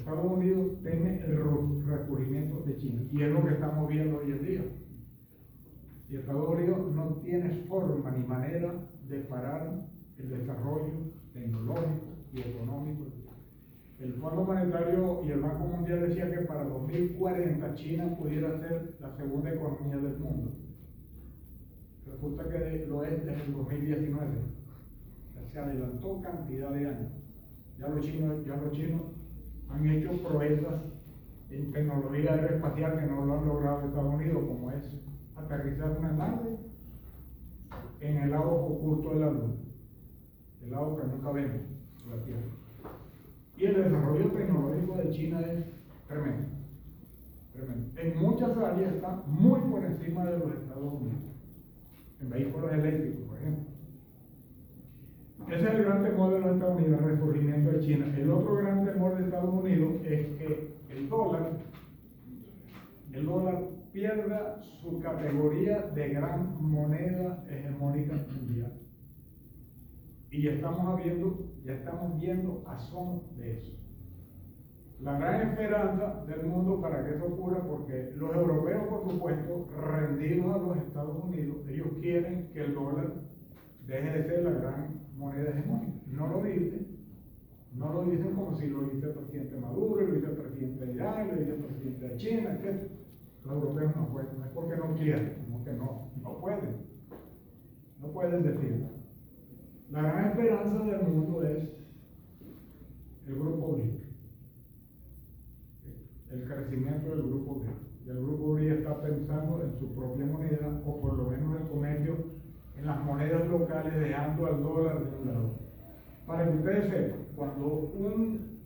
Estados Unidos teme el resurgimiento de China, y es lo que estamos viendo hoy en día. Y Estados Unidos no tiene forma ni manera de parar el desarrollo tecnológico y económico. El Fondo Monetario y el Banco Mundial decían que para 2040 China pudiera ser la segunda economía del mundo. Resulta que lo es desde el 2019. Se adelantó cantidad de años. Ya los chinos han hecho proezas en tecnología aeroespacial que no lo han logrado Estados Unidos, como es aterrizar una nave en el lado oculto de la Luna, el lado que nunca vemos, la Tierra. Y el desarrollo tecnológico de China es tremendo, tremendo. En muchas áreas está muy por encima de los Estados Unidos, en vehículos eléctricos, por ejemplo. Ese es el gran temor de los Estados Unidos, el resurgimiento de China. El otro gran temor de Estados Unidos es que el dólar pierda su categoría de gran moneda hegemónica mundial. Y ya estamos viendo asomo de eso. La gran esperanza del mundo para que eso ocurra, porque los europeos, por supuesto, rendidos a los Estados Unidos, ellos quieren que el dólar deje de ser la gran moneda hegemónica. No lo dicen como si lo dice el presidente Maduro, lo dice el presidente de Irán, lo dice el presidente de China, etc. Los europeos no pueden, no es porque no quieren, sino que no pueden decirlo. La gran esperanza del mundo es el grupo BRIC, el crecimiento del grupo BRIC. Y el grupo BRIC está pensando en su propia moneda, o por lo menos el comercio en las monedas locales, dejando al dólar de un lado. Para que ustedes sepan, cuando un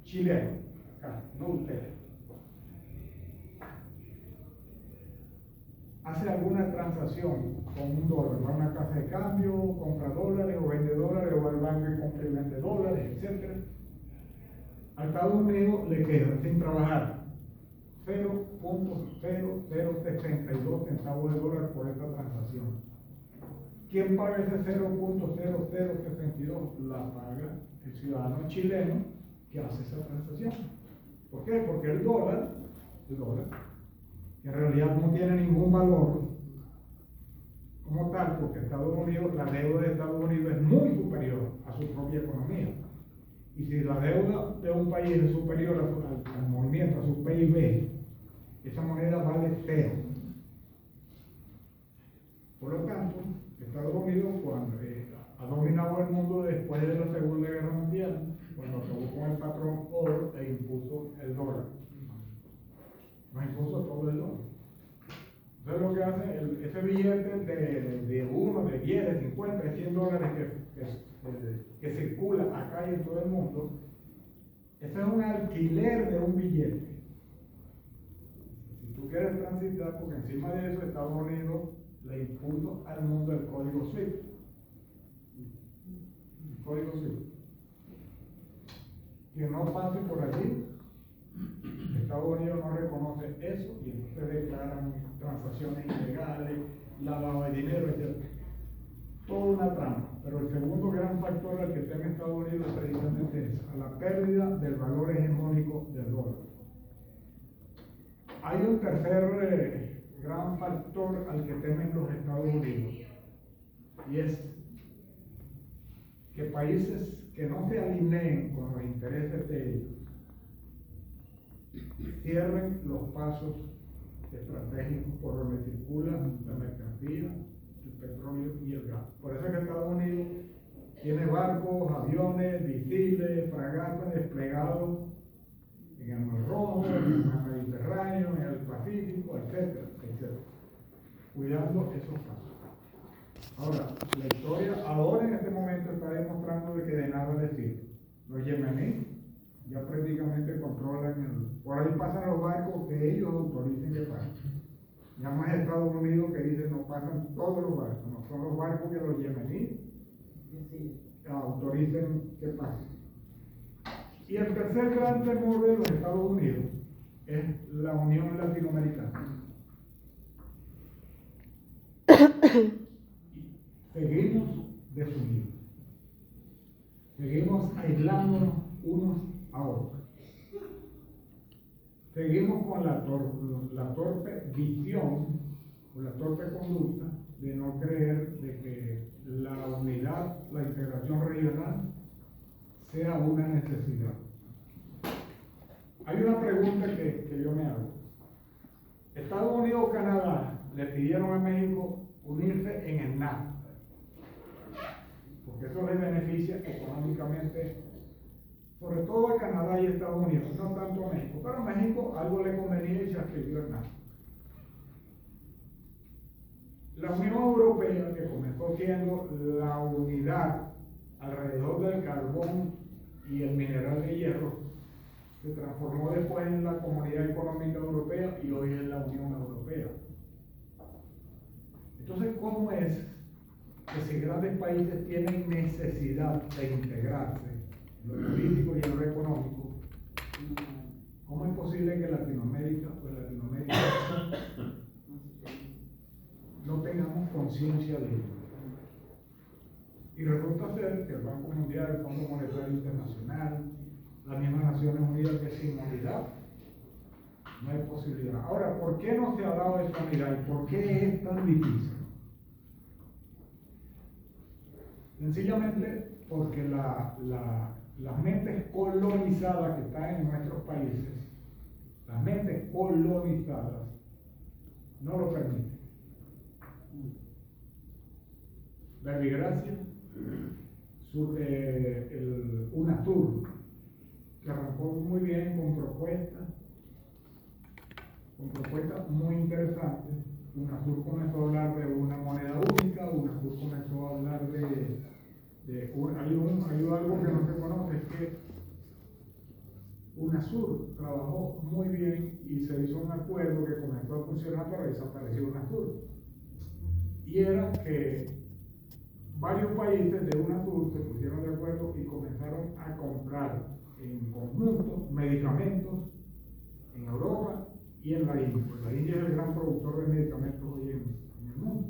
chileno, acá, no ustedes, hace alguna transacción con un dólar, va a una casa de cambio, compra dólares o vende dólares, o va al banco y compra y vende dólares, etc. A Estados Unidos le queda sin trabajar 0.0062 centavos de dólar por esta transacción. ¿Quién paga ese 0.0062? La paga el ciudadano chileno que hace esa transacción. ¿Por qué? Porque el dólar, que en realidad no tiene ningún valor como tal, porque Estados Unidos, la deuda de Estados Unidos es muy superior a su propia economía. Y si la deuda de un país es superior al movimiento, a su PIB, esa moneda vale cero. Por lo tanto, Estados Unidos, cuando ha dominado el mundo después de la Segunda Guerra Mundial, cuando acabó con el patrón oro e impuso el dólar. Nos impuso todo el dólar. Entonces lo que hace, ese billete de 1, de 10, de 50, de 100 dólares que circula acá y en todo el mundo, ese es un alquiler de un billete. Si tú quieres transitar, porque encima de eso Estados Unidos le impuso al mundo el código SWIFT. El código SWIFT. Que no pase por allí, Estados Unidos no reconoce eso y entonces declaran transacciones ilegales, lavado de dinero, etc. Toda una trampa. Pero el segundo gran factor al que teme Estados Unidos es precisamente esa, a la pérdida del valor hegemónico del dólar. Hay un tercer gran factor al que temen los Estados Unidos, y es que países que no se alineen con los intereses de ellos cierren los pasos estratégicos por donde circula la mercancía, el petróleo y el gas. Por eso es que Estados Unidos tiene barcos, aviones, misiles, fragatas desplegados en el Mar Rojo, en el Mar Mediterráneo, en el Pacífico, etcétera, etcétera, cuidando esos pasos. Ahora, la historia ahora en este momento está demostrando de que de nada les sirve. Los yemeníes ya prácticamente controlan por ahí pasan los barcos que ellos autoricen que pasen. Ya más Estados Unidos que dice no pasan todos los barcos, no son los barcos que los yemeníes autoricen que pasen. Y el tercer gran temor de los Estados Unidos es la Unión Latinoamericana. Seguimos desunidos, seguimos aislándonos unos a otros. seguimos con la torpe visión o la torpe conducta de no creer de que la unidad, la integración regional sea una necesidad. Hay una pregunta que yo me hago. Estados Unidos o Canadá le pidieron a México unirse en el NAFTA, porque eso les beneficia económicamente, sobre todo a Canadá y Estados Unidos, no tanto a México, pero a México algo le convenía y se adquirió el NAFTA. La Unión Europea, que comenzó siendo la unidad alrededor del carbón y el mineral de hierro, se transformó después en la Comunidad Económica Europea y hoy es la Unión Europea. Entonces, ¿cómo es que si grandes países tienen necesidad de integrarse en lo político y en lo económico, cómo es posible que Latinoamérica no tengamos conciencia de ello? Y resulta ser que el Banco Mundial, el Fondo Monetario Internacional, las mismas Naciones Unidas, que sin unidad no hay posibilidad. Ahora, ¿por qué no se ha dado esa unidad y por qué es tan difícil? Sencillamente porque las mentes colonizadas que están en nuestros países, las mentes colonizadas, no lo permiten. Verbigracia, UNASUR, que arrancó muy bien con propuestas muy interesantes. UNASUR comenzó a hablar de una moneda única, UNASUR comenzó a hablar hay algo que no se conoce, es que UNASUR trabajó muy bien y se hizo un acuerdo que comenzó a funcionar, pero desapareció UNASUR. Y era que varios países de UNASUR se pusieron de acuerdo y comenzaron a comprar en conjunto medicamentos en Europa y en la India. Pues la India es el gran productor de medicamentos hoy en el mundo.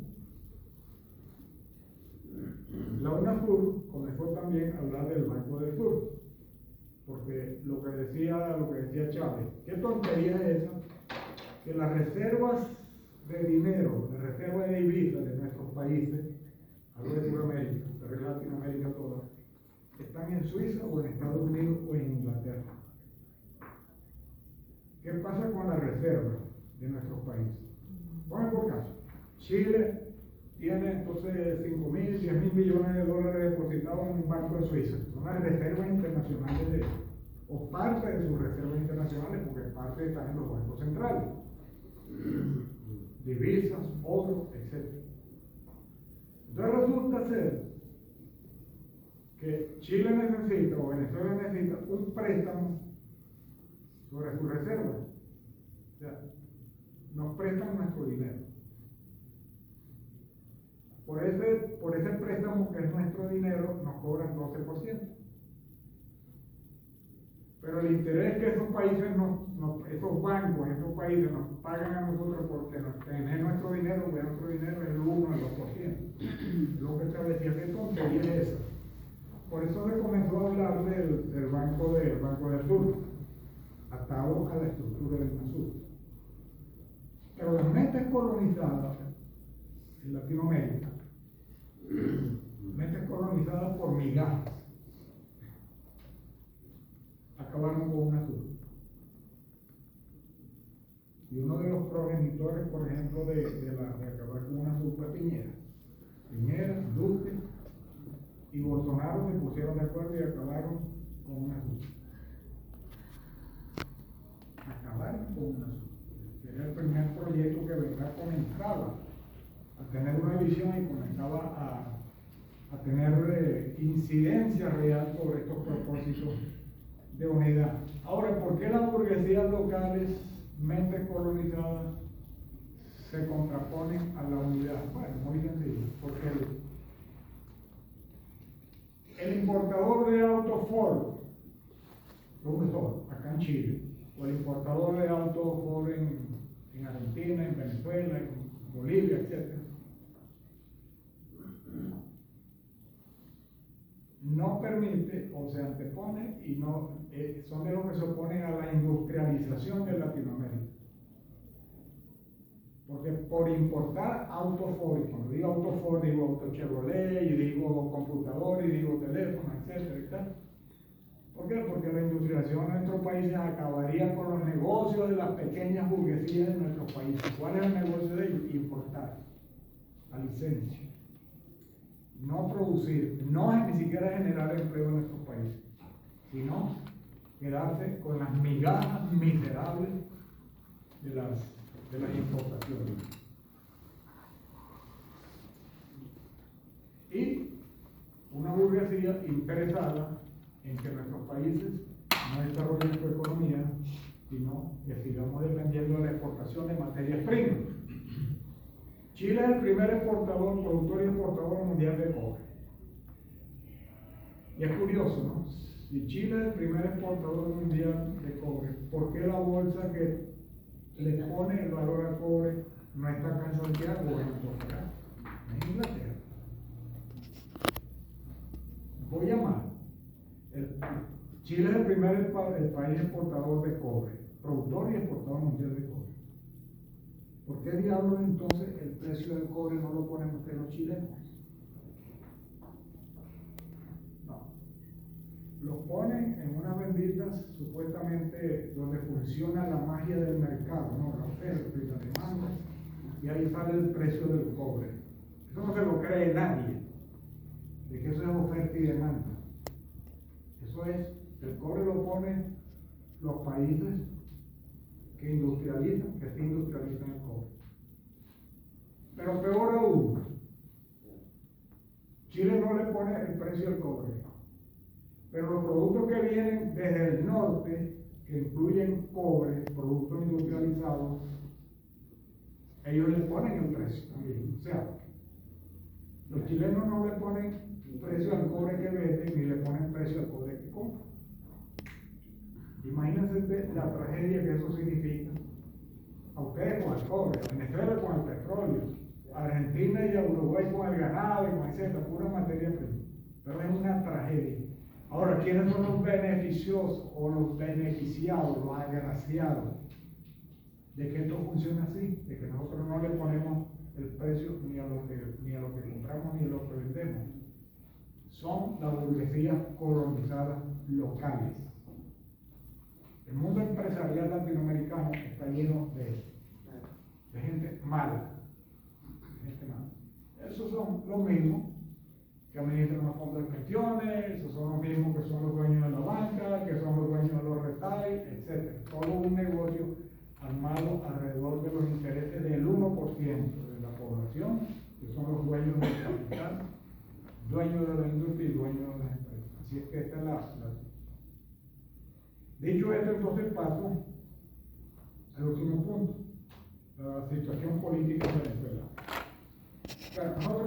La UNASUR comenzó también a hablar del Banco del Sur, porque lo que decía Chávez, qué tontería es esa, que las reservas de dinero, las reservas de divisas de nuestros países, hablo de Sudamérica, pero en Latinoamérica toda, están en Suiza o en Estados Unidos o en Inglaterra. ¿Qué pasa con las reservas de nuestros países? Pongan por caso, Chile tiene entonces 5.000, 10.000 millones de dólares depositados en un banco de Suiza. Son las reservas internacionales de ellos, o parte de sus reservas internacionales, porque parte están en los bancos centrales. Divisas, oro, etc. Entonces resulta ser que Chile necesita, o Venezuela necesita, un préstamo sobre su reserva. O sea, nos prestan nuestro dinero. Por ese préstamo que es nuestro dinero, nos cobran 12%. Pero el interés que esos países, esos bancos, esos países nos pagan a nosotros porque tener nuestro dinero, porque nuestro dinero es el 1 al 2%. Lo que se decía, ¿qué tontería es esa? Por eso se comenzó a hablar del Banco del Sur, atado a la estructura del UNASUR. Pero las mentes colonizadas en Latinoamérica, mentes colonizadas por migajas, acabaron con UNASUR. Y uno de los progenitores, por ejemplo, de acabar con UNASUR fue Piñera, Duque y Bolsonaro se pusieron de acuerdo y acabaron con UNASUR. Acabaron con UNASUR. Era el primer proyecto que comenzaba a tener una visión y comenzaba a tener incidencia real sobre estos propósitos de unidad. Ahora, ¿por qué las burguesías locales, mentes colonizadas, se contraponen a la unidad? Bueno, muy sencillo, porque el importador de autos Ford, acá en Chile, o el importador de autos Ford en Argentina, en Venezuela, en Bolivia, etc., no permite o se antepone y no son de los que se oponen a la industrialización de Latinoamérica. Porque por importar autos Ford, y cuando digo autos Ford digo autos Chevrolet, y digo computador, y digo teléfono, etcétera, y tal. ¿Por qué? Porque la industrialización en nuestros países acabaría con los negocios de las pequeñas burguesías de nuestros países. ¿Cuál es el negocio de ellos? Importar la licencia. No producir, no ni siquiera generar empleo en nuestros países, sino quedarse con las migajas miserables de las importaciones. Y una burguesía interesada en que nuestros países no desarrollen su economía, sino que sigamos dependiendo de la exportación de materias primas. Chile es el primer exportador, productor y exportador mundial de cobre. Y es curioso, ¿no? Si Chile es el primer exportador mundial de cobre, ¿por qué la bolsa que le pone el valor al cobre no está acá en Santiago o en Antofagasta? En Inglaterra. Voy a llamar. Chile es el primer país exportador de cobre, productor y exportador mundial de cobre. ¿Por qué diablos entonces el precio del cobre no lo ponen ustedes los chilenos? No. Los ponen en unas benditas supuestamente donde funciona la magia del mercado, ¿no? La oferta y la demanda, y ahí sale el precio del cobre. Eso no se lo cree nadie, de que eso es oferta y demanda. Eso es, el cobre lo ponen los países que industrializan, que se industrializan el cobre. Pero peor aún, Chile no le pone el precio del cobre, pero los productos que vienen desde el norte, que incluyen cobre, productos industrializados, ellos le ponen el precio también. O sea, los chilenos no le ponen precio al cobre que venden ni le ponen precio al cobre que compran. Imagínense la tragedia que eso significa a ustedes con el cobre, a Venezuela con el petróleo, a Argentina y a Uruguay con el ganado y con etcétera, pura materia prima. Pero es una tragedia. Ahora, ¿quiénes son los beneficiosos o los beneficiados, los agraciados de que esto funcione así? De que nosotros no le ponemos el precio ni a lo que compramos ni a lo que vendemos. Son las burguesías colonizadas locales. El mundo empresarial latinoamericano está lleno de gente mala. Esos son los mismos que administran los fondos de pensiones, esos son los mismos que son los dueños de la banca, que son los dueños de los retail, etc. Todo un negocio armado alrededor de los intereses del 1% de la población, que son los dueños del capital, dueños de la industria y dueños de las empresas. Así es que esta es la Dicho esto, entonces paso al último punto, la situación política en Venezuela. Claro, no